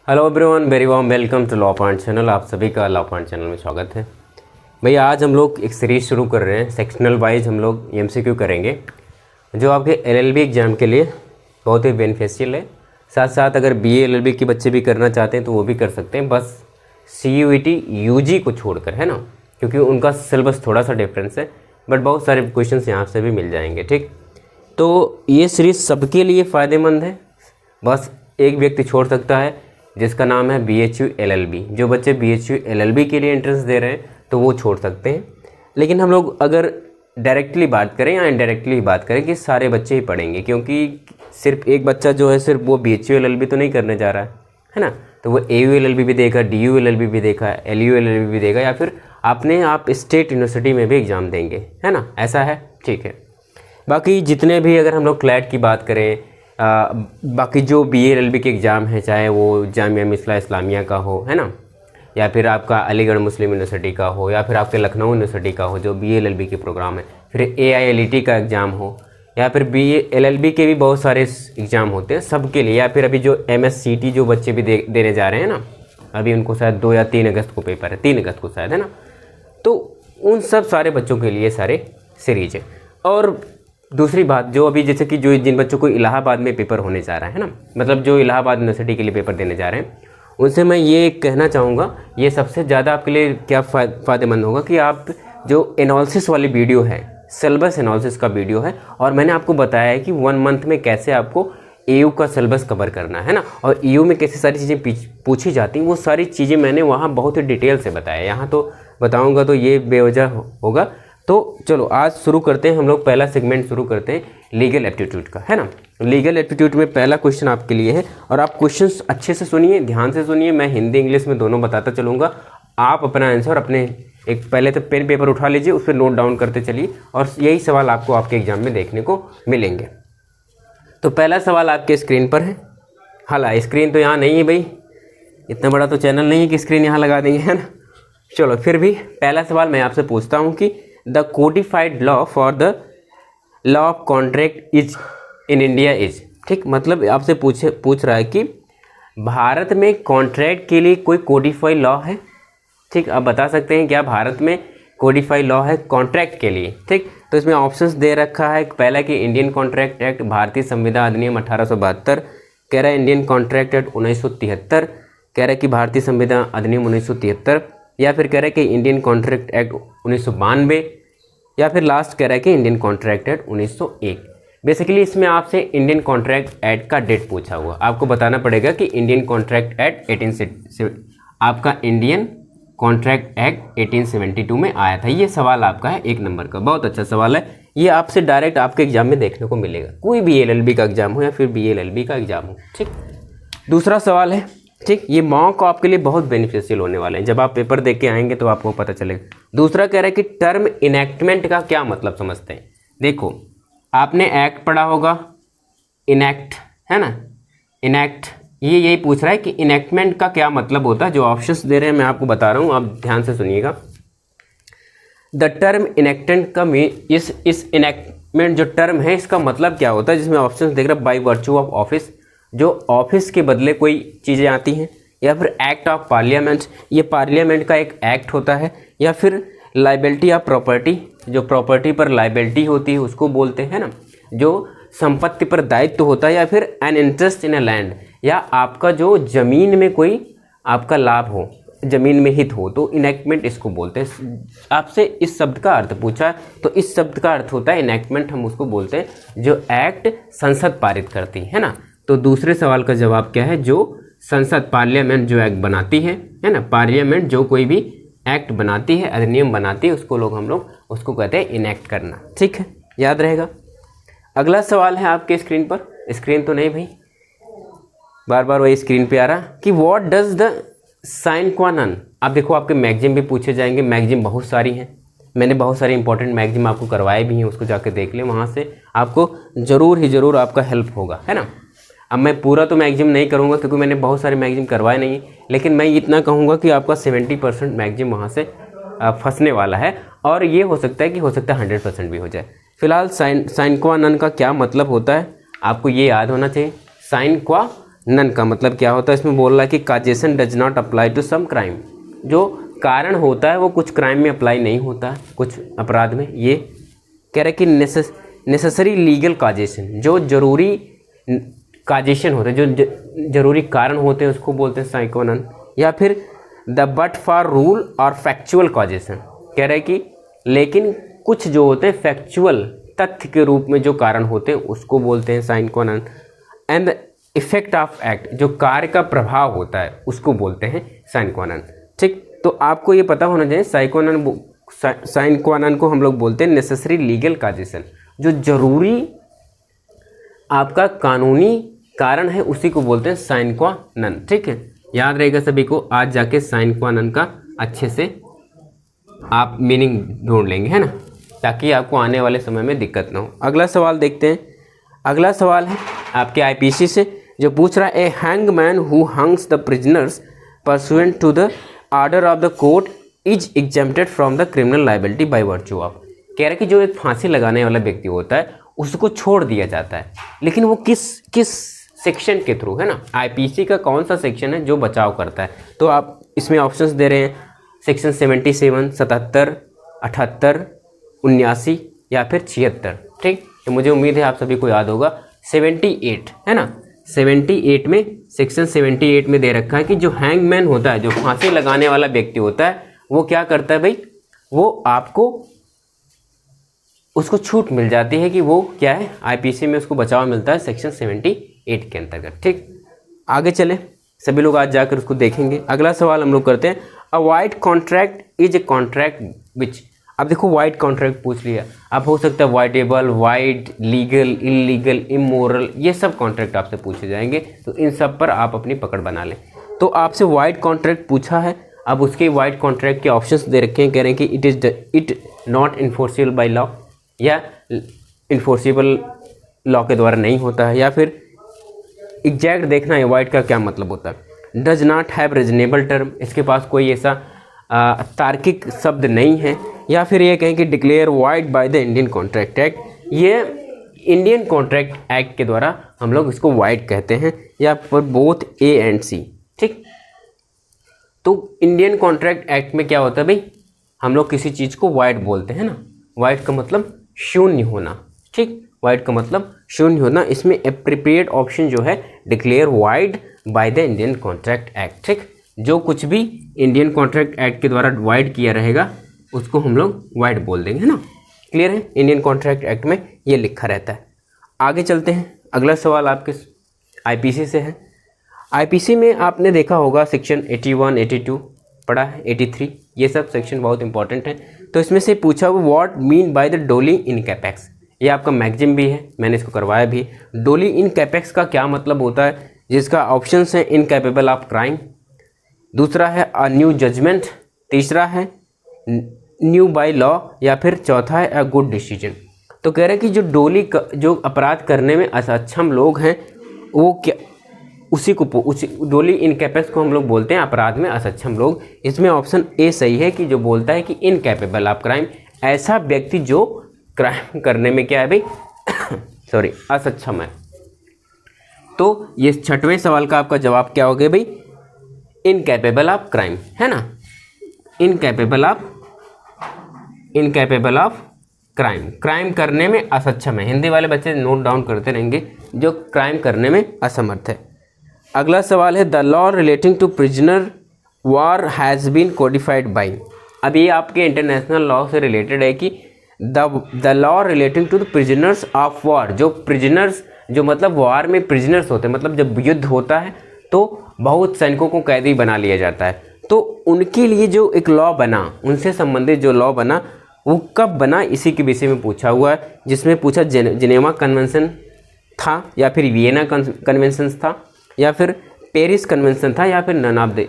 Hello everyone, very warm welcome to law point channel. आप सभी का लॉ पॉइंट चैनल में स्वागत है। भैया आज हम लोग एक सीरीज़ शुरू कर रहे हैं। सेक्शनल वाइज हम लोग एमसीक्यू करेंगे जो आपके एलएलबी एग्ज़ाम के लिए बहुत ही बेनिफिशियल है। साथ साथ अगर बीए एलएलबी के बच्चे भी करना चाहते हैं तो वो भी कर सकते हैं, बस सीयूईटी यूजी को छोड़कर, है ना, क्योंकि उनका सिलेबस थोड़ा सा डिफरेंस है, बट बहुत सारे क्वेश्चन यहाँ से भी मिल जाएंगे। ठीक, तो ये सीरीज़ सबके लिए फ़ायदेमंद है, बस एक व्यक्ति छोड़ सकता है जिसका नाम है बीएचयू एलएलबी। जो बच्चे बीएचयू एलएलबी के लिए एंट्रेंस दे रहे हैं तो वो छोड़ सकते हैं। लेकिन हम लोग अगर डायरेक्टली बात करें या इनडायरेक्टली बात करें कि सारे बच्चे ही पढ़ेंगे, क्योंकि सिर्फ एक बच्चा जो है सिर्फ वो बीएचयू एलएलबी तो नहीं करने जा रहा है ना, तो वो एयू एलएलबी भी देगा, डीयू एलएलबी भी देखा, एलयू एलएलबी भी देगा, या फिर आप स्टेट यूनिवर्सिटी में भी एग्ज़ाम देंगे, है ना, ऐसा है। ठीक है, बाकी जितने भी अगर हम लोग क्लैट की बात करें, बाकी जो बीए एलएलबी के एग्ज़ाम है, चाहे वो जामिया मिसला इस्लामिया का हो, है ना, या फिर आपका अलीगढ़ मुस्लिम यूनिवर्सिटी का हो, या फिर आपके लखनऊ यूनिवर्सिटी का हो जो बीए एलएलबी के प्रोग्राम है, फिर AILET का एग्ज़ाम हो, या फिर बीए एलएलबी के भी बहुत सारे एग्ज़ाम होते हैं सबके लिए, या फिर अभी जो MSCT जो बच्चे भी देने जा रहे हैं ना, अभी उनको शायद 2 या 3 अगस्त को पेपर है, 3 अगस्त को शायद, है ना, तो उन सब सारे बच्चों के लिए सारे सीरीज है। और दूसरी बात, जो अभी जैसे कि जो जिन बच्चों को इलाहाबाद में पेपर होने जा रहा है ना, मतलब जो इलाहाबाद यूनिवर्सिटी के लिए पेपर देने जा रहे हैं, उनसे मैं ये कहना चाहूँगा, ये सबसे ज़्यादा आपके लिए क्या फ़ायदेमंद होगा कि आप जो एनालिसिस वाली वीडियो है, सिलेबस एनालिसिस का वीडियो है, और मैंने आपको बताया है कि 1 मंथ में कैसे आपको EU का सिलेबस कवर करना है ना, और EU में कैसे सारी चीज़ें पूछी जाती हैं, वो सारी चीज़ें मैंने वहाँ बहुत ही डिटेल से बताया। यहाँ तो बताऊँगा तो ये बेवजह होगा। तो चलो आज शुरू करते हैं, हम लोग पहला सेगमेंट शुरू करते हैं लीगल एप्टीट्यूड का, है ना। लीगल एप्टीट्यूड में पहला क्वेश्चन आपके लिए है, और आप क्वेश्चंस अच्छे से सुनिए, ध्यान से सुनिए, मैं हिंदी इंग्लिश में दोनों बताता चलूँगा। आप अपना आंसर अपने एक पहले तो पेन पेपर उठा लीजिए, उस पर नोट डाउन करते चलिए, और यही सवाल आपको आपके एग्जाम में देखने को मिलेंगे। तो पहला सवाल आपके स्क्रीन पर है। हालांकि स्क्रीन तो यहाँ नहीं है भाई, इतना बड़ा तो चैनल नहीं है कि स्क्रीन यहाँ लगा देंगे, है ना। चलो फिर भी पहला सवाल मैं आपसे पूछता हूँ कि the codified law for the law of contract is in India is. ठीक, मतलब आपसे पूछ रहा है कि भारत में कॉन्ट्रैक्ट के लिए कोई कोडिफाइड लॉ है। ठीक, आप बता सकते हैं क्या भारत में कोडिफाइड लॉ है कॉन्ट्रैक्ट के लिए। ठीक, तो इसमें ऑप्शंस दे रखा है। पहला कि इंडियन कॉन्ट्रैक्ट एक्ट, भारतीय संविधान अधिनियम 1872, कह रहा है इंडियन कॉन्ट्रैक्ट एक्ट 1973, कह रहा है कि भारतीय संविधान अधिनियम 1973, या फिर कह रहा है कि इंडियन कॉन्ट्रैक्ट एक्ट 1992, या फिर लास्ट कह रहा है कि इंडियन कॉन्ट्रैक्ट एक्ट 1901। बेसिकली इसमें आपसे इंडियन कॉन्ट्रैक्ट एक्ट का डेट पूछा हुआ, आपको बताना पड़ेगा कि इंडियन कॉन्ट्रैक्ट एक्ट 1872 में आया था। ये सवाल आपका है 1 नंबर का, बहुत अच्छा सवाल है। ये आपसे डायरेक्ट आपके एग्जाम में देखने को मिलेगा, कोई भी एलएलबी का एग्जाम हो या फिर बीए एलएलबी का एग्जाम हो। ठीक, दूसरा सवाल है, ठीक, ये मॉक आपके लिए बहुत बेनिफिशियल होने वाले हैं, जब आप पेपर देख के आएंगे तो आपको पता चलेगा। दूसरा कह रहा है कि टर्म इनैक्टमेंट का क्या मतलब समझते हैं। देखो, आपने एक्ट पढ़ा होगा, इनैक्ट, है ना, इनैक्ट, ये यही पूछ रहा है कि इनैक्टमेंट का क्या मतलब होता है। जो ऑप्शंस दे रहे हैं मैं आपको बता रहा हूँ, आप ध्यान से सुनिएगा। द टर्म इनैक्टेंट का इस इनैक्टमेंट जो टर्म है इसका मतलब क्या होता है, जिसमें ऑप्शंस देख रहे हैं, बाई वर्चू ऑफ ऑफिस, जो ऑफिस के बदले कोई चीज़ें आती हैं, या फिर एक्ट ऑफ पार्लियामेंट, ये पार्लियामेंट का एक एक्ट होता है, या फिर लाइबिलिटी ऑफ प्रॉपर्टी, जो प्रॉपर्टी पर लाइबिलिटी होती है उसको बोलते हैं ना, जो संपत्ति पर दायित्व होता है, या फिर an interest in a land, या आपका जो ज़मीन में कोई आपका लाभ हो, ज़मीन में हित हो, तो इनैक्टमेंट इसको बोलते हैं। आपसे इस शब्द का अर्थ पूछा, तो इस शब्द का अर्थ होता है इनैक्टमेंट, हम उसको बोलते हैं जो एक्ट संसद पारित करती है ना। तो दूसरे सवाल का जवाब क्या है, जो संसद पार्लियामेंट जो एक्ट बनाती है ना, पार्लियामेंट जो कोई भी एक्ट बनाती है, अधिनियम बनाती है, हम लोग उसको कहते हैं इनैक्ट करना। ठीक है, याद रहेगा। अगला सवाल है आपके स्क्रीन पर, स्क्रीन तो नहीं भाई, बार बार वही स्क्रीन पे आ रहा कि व्हाट डज द साइन क्वा नॉन। आप देखो, आपके मैगजीन भी पूछे जाएंगे, मैगजीन बहुत सारी हैं, मैंने बहुत सारे इंपॉर्टेंट मैगजीन आपको करवाए भी हैं, उसको जाके देख लें, वहाँ से आपको ज़रूर ही ज़रूर आपका हेल्प होगा, है ना। अब मैं पूरा तो मैगजीन नहीं करूँगा क्योंकि मैंने बहुत सारे मैगजीन करवाए नहीं, लेकिन मैं इतना कहूँगा कि आपका 70% मैगजीन वहाँ से फंसने वाला है, और ये हो सकता है 100% भी हो जाए। फिलहाल साइन क्वा नॉन का क्या मतलब होता है आपको ये याद होना चाहिए। साइन क्वा नन का मतलब क्या होता है, इसमें बोल रहा है कि causation does not apply to some crime, जो कारण होता है वो कुछ क्राइम में अप्लाई नहीं होता है, कुछ अपराध में। ये कह रहा है कि नेसेसरी लीगल काजेशन, जो जरूरी काजेशन होते हैं, जो जरूरी कारण होते हैं उसको बोलते हैं साइन क्वा नन। या फिर द बट फॉर रूल और फैक्चुअल काजेशन, कह रहा है कि लेकिन कुछ जो होते हैं फैक्चुअल तथ्य के रूप में जो कारण होते हैं उसको बोलते हैं sine qua non. And the effect of act, जो कार्य का प्रभाव होता है उसको बोलते हैं साइन क्वा नन। ठीक, तो आपको ये पता होना चाहिए साइन क्वा नन को हम लोग बोलते हैं नेसेसरी लीगल काजेशन, जो जरूरी आपका कानूनी कारण है उसी को बोलते हैं साइन क्वा नन। ठीक है, याद रहेगा सभी को, आज जाके साइन क्वा नन का अच्छे से आप मीनिंग ढूंढ लेंगे, है ना, ताकि आपको आने वाले समय में दिक्कत ना हो। अगला सवाल देखते हैं। अगला सवाल है आपके आईपीसी से, जो पूछ रहा है a hangman who hangs the prisoners pursuant to the order of the court is exempted from the criminal liability by virtue of. कह रहा है कि जो एक फांसी लगाने वाला व्यक्ति होता है उसको छोड़ दिया जाता है, लेकिन वो किस सेक्शन के थ्रू, है ना, आईपीसी का कौन सा सेक्शन है जो बचाव करता है। तो आप इसमें ऑप्शंस दे रहे हैं सेक्शन 77, 77, 78, 79 या फिर 76। ठीक, तो मुझे उम्मीद है आप सभी को याद होगा 78, है ना, 78 में, सेक्शन 78 में दे रखा है कि जो हैंगमैन होता है, जो फांसी लगाने वाला व्यक्ति होता है, वो क्या करता है भाई, वो आपको उसको छूट मिल जाती है कि वो क्या है, आईपीसी में उसको बचाव मिलता है सेक्शन 78 के अंतर्गत। ठीक, आगे चले, सभी लोग आज जाकर उसको देखेंगे। अगला सवाल हम लोग करते हैं, a wide contract is a contract विच। अब देखो वाइड कॉन्ट्रैक्ट पूछ लिया, अब हो सकता है voidable, wide, legal, illegal, immoral, ये सब कॉन्ट्रैक्ट आपसे पूछे जाएंगे, तो इन सब पर आप अपनी पकड़ बना लें। तो आपसे वाइड कॉन्ट्रैक्ट पूछा है, अब उसके वाइड कॉन्ट्रैक्ट के ऑप्शंस दे रखे हैं, कह रहे हैं कि it not enforceable by law, या इन्फोर्सिबल लॉ के द्वारा नहीं होता है, या फिर एग्जैक्ट देखना है वाइड का क्या मतलब होता है। Does not have reasonable term, इसके पास कोई ऐसा तार्किक शब्द नहीं है, या फिर ये कहें कि declare wide by the Indian contract act, ये इंडियन कॉन्ट्रैक्ट एक्ट के द्वारा हम लोग इसको वाइड कहते हैं, या फिर बोथ ए एंड सी। ठीक, तो इंडियन कॉन्ट्रैक्ट एक्ट में क्या होता है भाई, हम लोग किसी चीज़ को वाइड बोलते हैं ना, वाइड का मतलब शून्य होना। ठीक, वाइड का मतलब शून्य होना, इसमें एप्रोप्रिएट ऑप्शन जो है declare wide by the Indian contract act. ठीक, जो कुछ भी इंडियन कॉन्ट्रैक्ट एक्ट के द्वारा वाइड किया रहेगा उसको हम लोग वाइड बोल देंगे, है ना, क्लियर है, इंडियन कॉन्ट्रैक्ट एक्ट में ये लिखा रहता है। आगे चलते हैं, अगला सवाल आपके आईपीसी से है। आईपीसी में आपने देखा होगा सेक्शन 81, 82 पढ़ा है, 83, ये सब सेक्शन बहुत इंपॉर्टेंट है। तो इसमें से पूछा हुआ व्हाट मीन बाय द डोली इन कैपेक्स, ये आपका मैगजिम भी है, मैंने इसको करवाया भी। डोली इन कैपेक्स का क्या मतलब होता है, जिसका ऑप्शंस है इनकैपेबल ऑफ क्राइम, दूसरा है अ न्यू जजमेंट, तीसरा है न्यू बाय लॉ, या फिर चौथा है अ गुड डिसीजन। तो कह रहे हैं कि जो जो अपराध करने में असक्षम लोग हैं वो क्या, उसी डोली इनकैपेक्स को हम लोग बोलते हैं अपराध में असक्षम लोग। इसमें ऑप्शन ए सही है कि जो बोलता है कि इनकैपेबल ऑफ क्राइम, ऐसा व्यक्ति जो क्राइम करने में क्या है भाई सॉरी असक्षम है। तो ये 6वें सवाल का आपका जवाब क्या हो गया भाई, इनकैपेबल ऑफ क्राइम, है ना, इनकैपेबल ऑफ क्राइम, क्राइम करने में असक्षम है। हिंदी वाले बच्चे नोट डाउन करते रहेंगे, जो क्राइम करने में असमर्थ है। अगला सवाल है the law relating to prisoner war has been codified by. अब ये आपके इंटरनेशनल लॉ से रिलेटेड है कि the law relating to the prisoners of war, जो प्रिजनर्स, जो मतलब वार में प्रिजनर्स होते हैं, मतलब जब युद्ध होता है तो बहुत सैनिकों को कैदी बना लिया जाता है, तो उनके लिए जो एक लॉ बना, उनसे संबंधित जो लॉ बना वो कब बना, इसी के विषय में पूछा हुआ है। जिसमें पूछा जिनेवा कन्वेंशन था, या फिर वियना कन्वेंशन था, या फिर पेरिस कन्वेंशन था, या फिर नन ऑफ द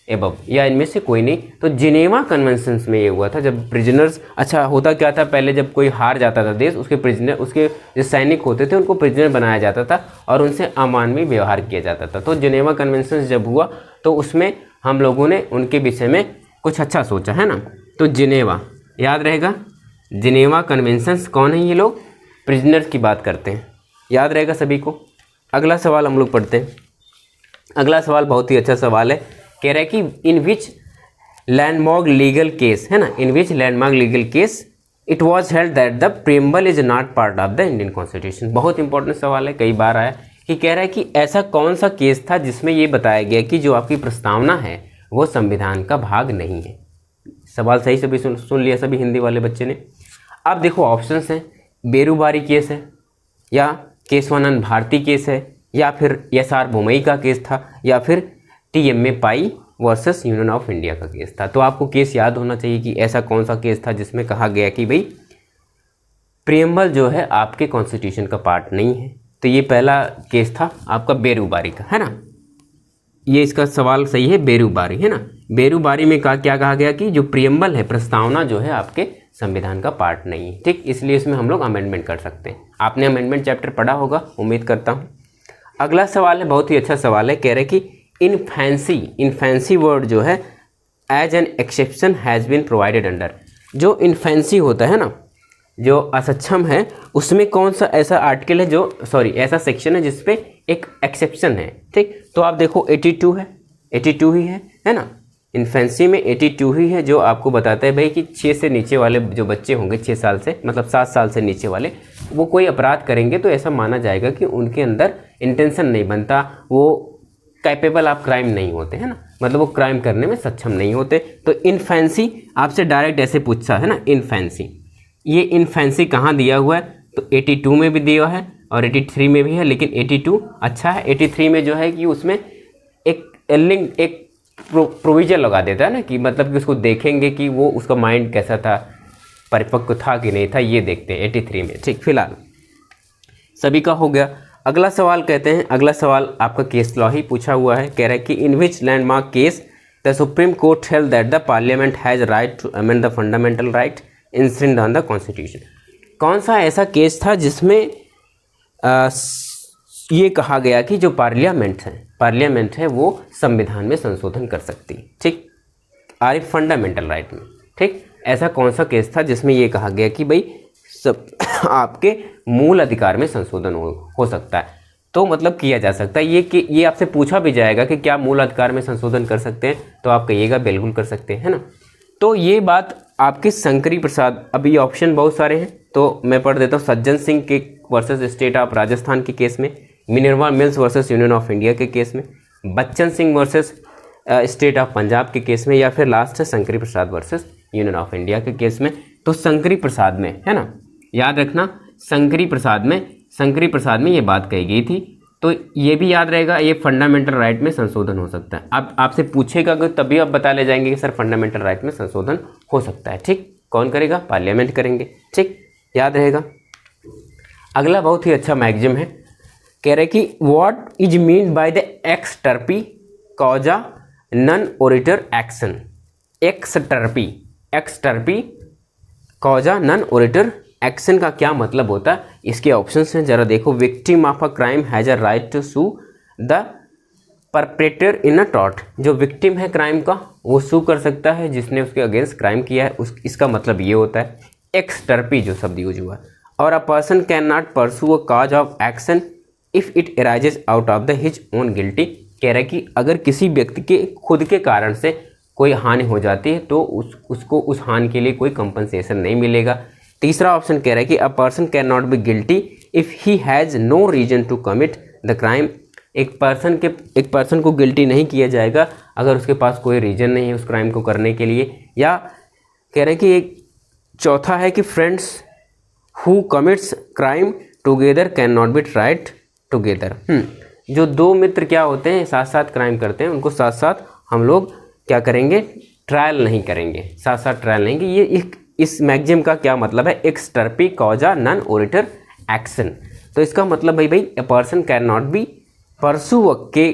एबव, या इनमें से कोई नहीं। तो जिनेवा कन्वेंशन में ये हुआ था जब प्रिजनर्स, अच्छा होता क्या था, पहले जब कोई हार जाता था देश, उसके प्रिजनर, उसके जो सैनिक होते थे उनको प्रिजनर बनाया जाता था और उनसे अमानवीय व्यवहार किया जाता था। तो जिनेवा कन्वेंशन जब हुआ तो उसमें हम लोगों ने उनके विषय में कुछ अच्छा सोचा, है ना। तो जिनेवा याद रहेगा, जिनेवा कन्वेंशंस कौन है, ये लोग, प्रिजनर्स की बात करते हैं, याद रहेगा सभी को। अगला सवाल हम लोग पढ़ते हैं। अगला सवाल बहुत ही अच्छा सवाल है, कह रहा है कि in which landmark legal case, है ना, in which landmark legal case it was held that the preamble is not part of the Indian constitution. बहुत इंपॉर्टेंट सवाल है, कई बार आया कि कह रहा है कि ऐसा कौन सा केस था जिसमें ये बताया गया कि जो आपकी प्रस्तावना है वो संविधान का भाग नहीं है। सवाल सही से भी सुन लिया सभी हिंदी वाले बच्चे ने। अब देखो ऑप्शंस हैं, बेरूबारी केस है, या केशवानंद भारती केस है, या फिर एस.आर. बोमई का केस था, या फिर TMA. Pi versus union of India का केस था। तो आपको केस याद होना चाहिए कि ऐसा कौन सा केस था जिसमें कहा गया कि भाई प्रीएम्बल जो है आपके कॉन्स्टिट्यूशन का पार्ट नहीं है। तो ये पहला केस था आपका बेरूबारी का, है ना, ये इसका सवाल सही है, बेरूबारी, है ना। बेरूबारी में क्या कहा गया कि जो प्रीएम्बल है, प्रस्तावना जो है आपके संविधान का पार्ट नहीं है, ठीक, इसलिए इसमें हम लोग अमेंडमेंट कर सकते हैं। आपने अमेंडमेंट चैप्टर पढ़ा होगा, उम्मीद करता हूँ। अगला सवाल है, बहुत ही अच्छा सवाल है, कह रहे कि इन फैंसी वर्ड जो है as an exception has been provided under. जो इनफेंसी होता है ना, जो असक्षम है, उसमें कौन सा ऐसा आर्टिकल है ऐसा सेक्शन है जिसपे एक एक्सेप्शन है, ठीक। तो आप देखो 82 है, 82 ही है ना। इन्फेंसी में 82 ही है जो आपको बताता है भाई कि 6 से नीचे वाले जो बच्चे होंगे, 6 साल से मतलब 7 साल से नीचे वाले, वो कोई अपराध करेंगे तो ऐसा माना जाएगा कि उनके अंदर इंटेंशन नहीं बनता, वो कैपेबल ऑफ क्राइम नहीं होते, है ना, मतलब वो क्राइम करने में सक्षम नहीं होते। तो इनफेंसी आपसे डायरेक्ट ऐसे पूछा है ना, इनफेंसी, ये इनफेंसी कहाँ दिया हुआ है, तो 82 में भी दिया है और 83 में भी है, लेकिन 82 अच्छा है। 83 में जो है कि उसमें एक प्रोविजन लगा देता है ना, कि मतलब कि उसको देखेंगे कि वो उसका माइंड कैसा था, परिपक्व था कि नहीं था, ये देखते हैं 83 में, ठीक। फिलहाल सभी का हो गया। अगला सवाल कहते हैं, अगला सवाल आपका केस लॉ ही पूछा हुआ है, कह रहा है कि in which landmark case the Supreme Court held that the parliament has right to amend the fundamental right inscript on the constitution. कौन सा ऐसा केस था जिसमें ये कहा गया कि जो पार्लियामेंट है वो संविधान में संशोधन कर सकती है, ठीक, आर फंडामेंटल राइट में, ठीक। ऐसा कौन सा केस था जिसमें ये कहा गया कि भाई सब आपके मूल अधिकार में संशोधन हो सकता है, तो मतलब किया जा सकता है। ये आपसे पूछा भी जाएगा कि क्या मूल अधिकार में संशोधन कर सकते हैं, तो आप कहिएगा बिल्कुल कर सकते हैं, है ना। तो ये बात आपके शंकरी प्रसाद, अभी ऑप्शन बहुत सारे हैं तो मैं पढ़ देता हूँ। सज्जन सिंह के वर्सेस स्टेट ऑफ राजस्थान के केस में, Minerva mills versus union of India के केस में, Bachchan Singh versus state of Punjab के केस में, या फिर लास्ट है शंकरी प्रसाद वर्सेस यूनियन ऑफ इंडिया के केस में। तो शंकरी प्रसाद में, है ना, याद रखना, शंकरी प्रसाद में ये बात कही गई थी, तो ये भी याद रहेगा, ये फंडामेंटल राइट में संशोधन हो सकता है। अब आपसे पूछेगा कि तभी आप बता ले जाएंगे कि सर फंडामेंटल राइट में संशोधन हो सकता है, ठीक। कौन करेगा, पार्लियामेंट करेंगे, ठीक, याद रहेगा। अगला बहुत ही अच्छा मैगजिम है, कह रहे कि what is mean by the ex turpi causa non oritur action. Ex turpi causa non oritur action का क्या मतलब होता है, इसके ऑप्शंस हैं, जरा देखो। Victim of a crime has a right to sue the perpetrator in a tort. जो विक्टिम है क्राइम का वो सू कर सकता है जिसने उसके अगेंस्ट क्राइम किया है, इसका मतलब ये होता है एक्सटर्पी जो शब्द यूज हुआ। और a person can not pursue a cause of action if it arises out of the his own guilty. कह रहा है कि अगर किसी व्यक्ति के खुद के कारण से कोई हानि हो जाती है तो उसको उस हानि के लिए कोई कंपनसेशन नहीं मिलेगा। तीसरा ऑप्शन कह रहा है कि a person can not be guilty if he has no reason to commit the crime. एक पर्सन को गिल्टी नहीं किया जाएगा अगर उसके पास कोई रीजन नहीं है उस क्राइम को करने के लिए। या कह रहे हैं कि एक चौथा है कि friends who commits crime together can not B tried together. जो दो मित्र क्या होते हैं साथ साथ क्राइम करते हैं उनको साथ साथ हम लोग क्या करेंगे, ट्रायल नहीं करेंगे, साथ साथ ट्रायल नहीं। ये इस मैगजिम का क्या मतलब है, ex turpi causa non oritur action. तो इसका मतलब भाई a person can not be pursue के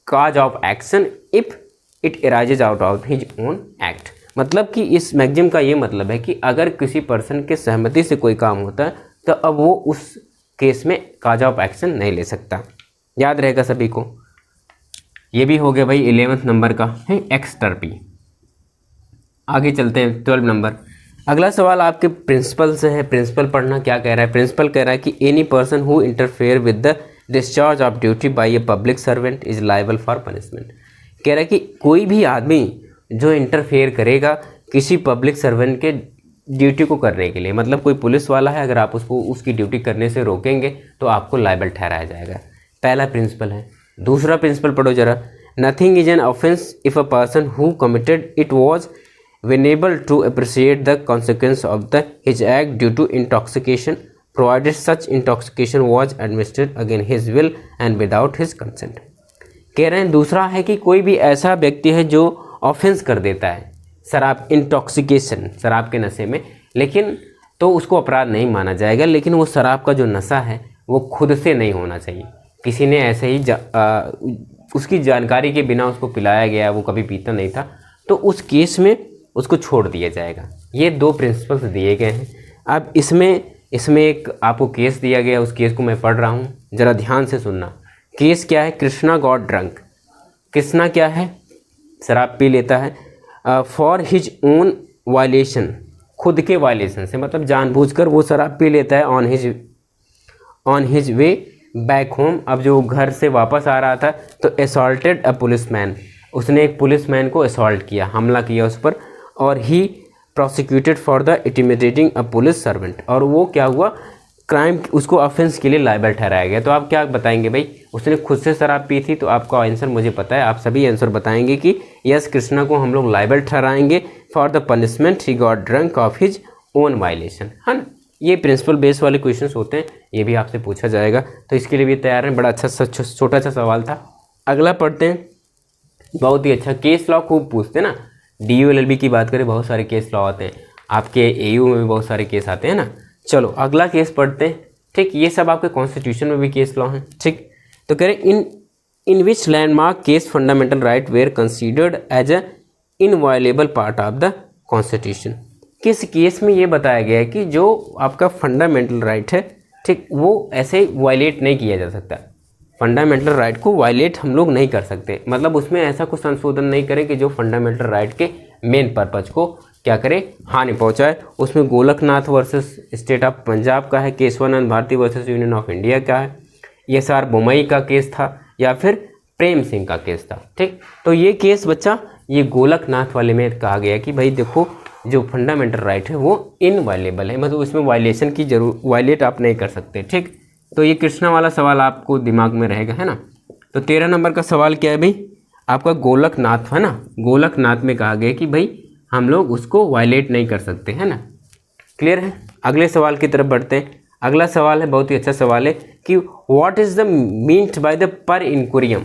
cause of action if it arises out of his own act. मतलब कि इस मैगजिम का ये मतलब है कि अगर किसी पर्सन के सहमति से कोई काम होता है तो अब वो उस केस में काज ऑफ एक्शन नहीं ले सकता। याद रहेगा सभी को। ये भी हो गया भाई 11वें नंबर का है एक्सटर्पी। आगे चलते हैं 12 नंबर। अगला सवाल आपके प्रिंसिपल से है। प्रिंसिपल पढ़ना क्या कह रहा है। प्रिंसिपल कह रहा है कि any person who interfere with the discharge of duty by a public servant is liable for punishment. कह रहा है कि कोई भी आदमी जो इंटरफेयर करेगा किसी पब्लिक सर्वेंट के ड्यूटी को करने के लिए, मतलब कोई पुलिस वाला है, अगर आप उसको उसकी ड्यूटी करने से रोकेंगे तो आपको लायबल ठहराया जाएगा। पहला प्रिंसिपल है। दूसरा प्रिंसिपल पढ़ो जरा। Nothing is an offence if a person who committed it was unable to appreciate the consequence of the his act due to intoxication provided such intoxication was administered again his will and without his consent. कह रहे हैं दूसरा है कि कोई भी ऐसा व्यक्ति है जो ऑफेंस कर देता है शराब, इंटॉक्सिकेशन, शराब के नशे में, लेकिन तो उसको अपराध नहीं माना जाएगा, लेकिन वो शराब का जो नशा है वो खुद से नहीं होना चाहिए, किसी ने ऐसे ही उसकी जानकारी के बिना उसको पिलाया गया, वो कभी पीता नहीं था, तो उस केस में उसको छोड़ दिया जाएगा। ये दो प्रिंसिपल्स दिए गए हैं। अब इसमें एक आपको केस दिया गया, उस केस को मैं पढ़ रहा हूँ, ज़रा ध्यान से सुनना। केस क्या है? Krishna got drunk. कृष्णा क्या है? शराब पी लेता है। फॉर हिज ओन वायलेशन, खुद के वायलेशन से, मतलब जानबूझकर वो शराब पी लेता है। On his way back home, अब जो घर से वापस आ रहा था तो असॉल्टेड अ पुलिसमैन, उसने एक पुलिसमैन को असॉल्ट किया, हमला किया उस पर। और he prosecuted for the intimidating a police servant, और वो क्या हुआ, क्राइम, उसको ऑफेंस के लिए लायबल ठहराया गया। तो आप क्या बताएंगे भाई? उसने खुद से शराब पी थी, तो आपका आंसर मुझे पता है, आप सभी आंसर बताएंगे कि यस, कृष्णा को हम लोग लायबल ठहराएंगे for the punishment he got drunk of his own violation, है ना। ये प्रिंसिपल बेस वाले क्वेश्चंस होते हैं, ये भी आपसे पूछा जाएगा, तो इसके लिए भी तैयार हैं। बड़ा अच्छा छोटा सा सवाल था। अगला पढ़ते हैं। बहुत ही अच्छा केस लॉ खूब पूछते हैं ना, DU LLB की बात करें, बहुत सारे केस लॉ आते हैं, आपके AU में भी बहुत सारे केस आते हैं ना। चलो अगला केस पढ़ते हैं। ठीक, ये सब आपके कॉन्स्टिट्यूशन में भी केस लॉ हैं। ठीक, तो कह रहे in which landmark case fundamental right were considered as a inviolable part of the constitution. किस केस में ये बताया गया है कि जो आपका फंडामेंटल राइट है, ठीक, वो ऐसे वायलेट नहीं किया जा सकता। फंडामेंटल राइट को वायलेट हम लोग नहीं कर सकते, मतलब उसमें ऐसा कुछ संशोधन नहीं करें कि जो फंडामेंटल राइट के मेन पर्पज को क्या करे, हानि पहुंचाए। उसमें Golaknath versus state of Punjab का है, Kesavananda Bharati versus union of India का है, ESR बोमई का केस था, या फिर प्रेम सिंह का केस था। ठीक, तो ये केस बच्चा, ये गोलकनाथ वाले में कहा गया कि भाई देखो, जो फंडामेंटल राइट है वो इनवायलेबल है, मतलब उसमें वायलेशन की वायलेट आप नहीं कर सकते। ठीक, तो ये कृष्णा वाला सवाल आपको दिमाग में रहेगा, है ना। तो 13 नंबर का सवाल क्या है भाई? आपका गोलकनाथ है ना, गोलकनाथ में कहा गया कि भाई हम लोग उसको वायलेट नहीं कर सकते, है ना। क्लियर है? अगले सवाल की तरफ बढ़ते हैं। अगला सवाल है, बहुत ही अच्छा सवाल है कि what is the meant by the per incuriam.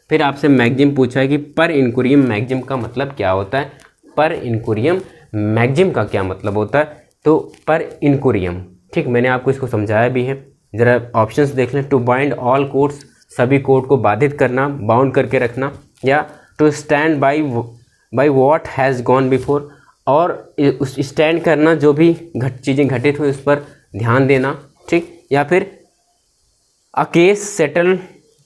फिर आपसे मैगजिम पूछा है कि पर इंक्वेरियम मैगजिम का मतलब क्या होता है, पर इंक्वेरियम मैगजिम का क्या मतलब होता है। तो पर इंक्वेरियम, ठीक, मैंने आपको इसको समझाया भी है, ज़रा ऑप्शंस देख लें। टू बाइंड ऑल कोर्ट्स, सभी कोर्ट को बाधित करना, बाउंड करके रखना, या to stand by what has gone before, और उस स्टैंड करना, जो भी चीज़ें घटित हुई उस पर ध्यान देना। ठीक, या फिर a case settle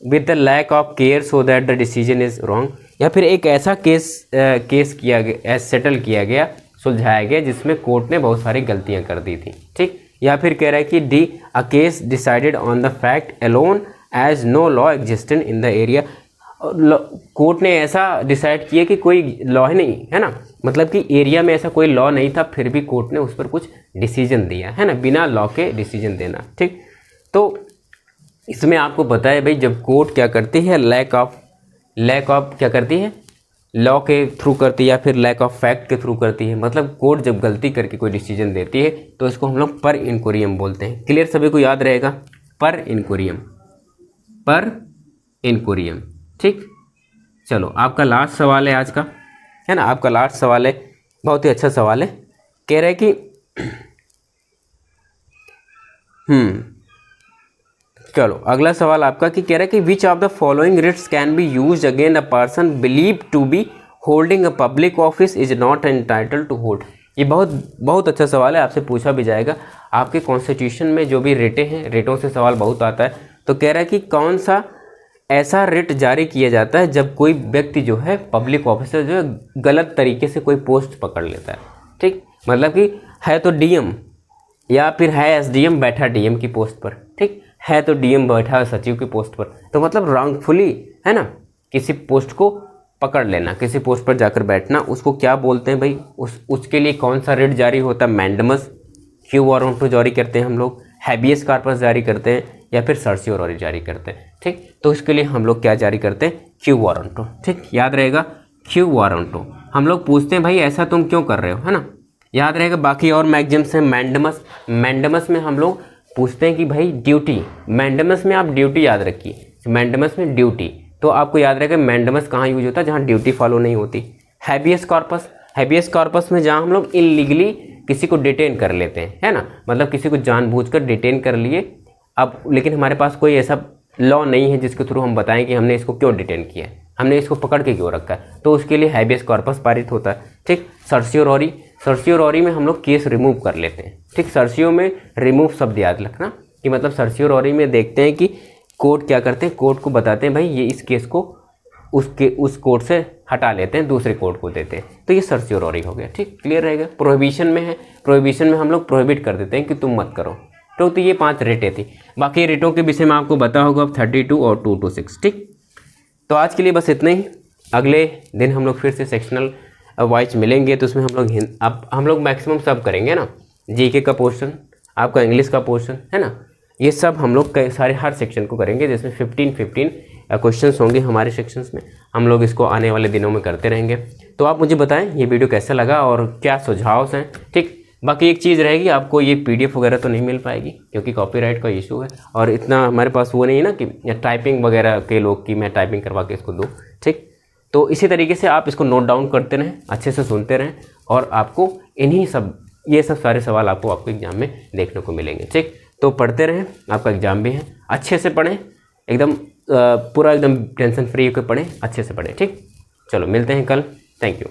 with the lack of care so that the decision is wrong, या फिर एक ऐसा केस किया गया, सेटल किया गया, सुलझाया गया जिसमें कोर्ट ने बहुत सारी गलतियां कर दी थी। ठीक, या फिर कह रहा है कि a case decided on the fact alone as no law existent in the area. Court ने ऐसा डिसाइड किया कि कोई लॉ ही नहीं है ना, मतलब कि एरिया में ऐसा कोई लॉ नहीं था, फिर भी कोर्ट ने उस पर कुछ डिसीजन दिया, है ना, बिना लॉ के डिसीजन देना। ठीक, तो इसमें आपको पता है भाई, जब कोर्ट क्या करती है, लैक ऑफ क्या करती है, लॉ के थ्रू करती है, या फिर लैक ऑफ फैक्ट के थ्रू करती है, मतलब कोर्ट जब गलती करके कोई डिसीजन देती है तो इसको हम लोग पर इंक्वेरियम बोलते हैं। क्लियर, सभी को याद रहेगा, पर इंक्वेरियम। ठीक, चलो आपका लास्ट सवाल है आज का, है ना, आपका लास्ट सवाल है, बहुत ही अच्छा सवाल है। कह रहे हैं कि चलो अगला सवाल आपका कि कह रहा है कि which of the following writs can be use again a person believe to be holding a public office is not entitled to hold. ये बहुत अच्छा सवाल है, आपसे पूछा भी जाएगा। आपके कॉन्स्टिट्यूशन में जो भी रेटें हैं, रेटों से सवाल बहुत आता है। तो कह रहा है कि कौन सा ऐसा रिट जारी किया जाता है जब कोई व्यक्ति जो है पब्लिक ऑफिसर जो है गलत तरीके से कोई पोस्ट पकड़ लेता है। ठीक, मतलब कि है तो DM या फिर है SDM बैठा DM की पोस्ट पर, ठीक, है तो डीएम बैठा है सचिव की पोस्ट पर, तो मतलब रॉन्गफुली है ना किसी पोस्ट को पकड़ लेना, किसी पोस्ट पर जाकर बैठना, उसको क्या बोलते हैं भाई, उसके लिए कौन सा रिट जारी होता है, मैंडमस, क्यू वारंटो जारी करते हैं हम लोग, हैबियस कॉर्पस जारी करते हैं, या फिर सर्सियोररी जारी करते हैं। ठीक, तो इसके लिए हम लोग क्या जारी करते हैं, क्यू वारंटो। ठीक, याद रहेगा क्यू वारंटो। हम लोग पूछते हैं भाई ऐसा तुम क्यों कर रहे हो, है ना, याद रहेगा। बाकी और मैगजिम्स हैं, मैंडमस, मैंडमस में हम लोग पूछते हैं कि भाई ड्यूटी, मैंडमस में आप ड्यूटी याद रखिए, मैंडमस में ड्यूटी, तो आपको याद रहेगा मैंडमस कहाँ यूज होता है, जहाँ ड्यूटी फॉलो नहीं होती। हैबियस कॉर्पस, हैबियस कॉर्पस में जहाँ हम लोग इलीगली किसी को डिटेन कर लेते हैं, है ना, मतलब किसी को जानबूझकर डिटेन कर लिए, अब लेकिन हमारे पास कोई ऐसा लॉ नहीं है जिसके थ्रू हम बताएं कि हमने इसको क्यों डिटेन किया है, हमने इसको पकड़ के क्यों रखा है, तो उसके लिए हैबियस कॉर्पस पारित होता है। ठीक, सर्सियोररी, सर्सियोररी में हम लोग केस रिमूव कर लेते हैं। ठीक, सर्सियो में रिमूव शब्द याद रखना कि मतलब सर्सियोररी में देखते हैं कि कोर्ट क्या करते हैं, कोर्ट को बताते हैं भाई ये इस केस को उस कोर्ट से हटा लेते हैं, दूसरे कोर्ट को देते हैं, तो ये सर्सियोररी हो गया। ठीक, क्लियर रहेगा। प्रोहिबिशन में है, प्रोहिबिशन में हम लोग प्रोहिबिट कर देते हैं कि तुम मत करो। तो ये 5 रेटें थी। बाकी रेटों के विषय में आपको बता होगा अब 32 और 2 to 6। ठीक, तो आज के लिए बस इतना ही। अगले दिन हम लोग फिर से सेक्शनल वाइज मिलेंगे, तो उसमें हम लोग मैक्सिमम सब करेंगे ना, जीके का पोर्शन, आपका इंग्लिश का पोर्शन, है ना, ये सब हम लोग सारे हर सेक्शन को करेंगे, जिसमें 15 क्वेश्चंस होंगे हमारे सेक्शंस में। हम लोग इसको आने वाले दिनों में करते रहेंगे। तो आप मुझे बताएं ये वीडियो कैसा लगा और क्या सुझाव हैं। ठीक, बाकी एक चीज़ रहेगी, आपको ये PDF वगैरह तो नहीं मिल पाएगी क्योंकि कॉपीराइट का इशू है, और इतना हमारे पास वो नहीं है ना कि टाइपिंग वगैरह के लोग कि मैं टाइपिंग करवा के इसको दूँ। ठीक, तो इसी तरीके से आप इसको नोट डाउन करते रहें, अच्छे से सुनते रहें, और आपको ये सब सारे सवाल आपको एग्जाम में देखने को मिलेंगे। ठीक, तो पढ़ते रहें, आपका एग्जाम भी है, अच्छे से पढ़ें, एकदम पूरा एकदम टेंशन फ्री होकर पढ़ें, अच्छे से पढ़ें। ठीक, चलो मिलते हैं कल, थैंक यू।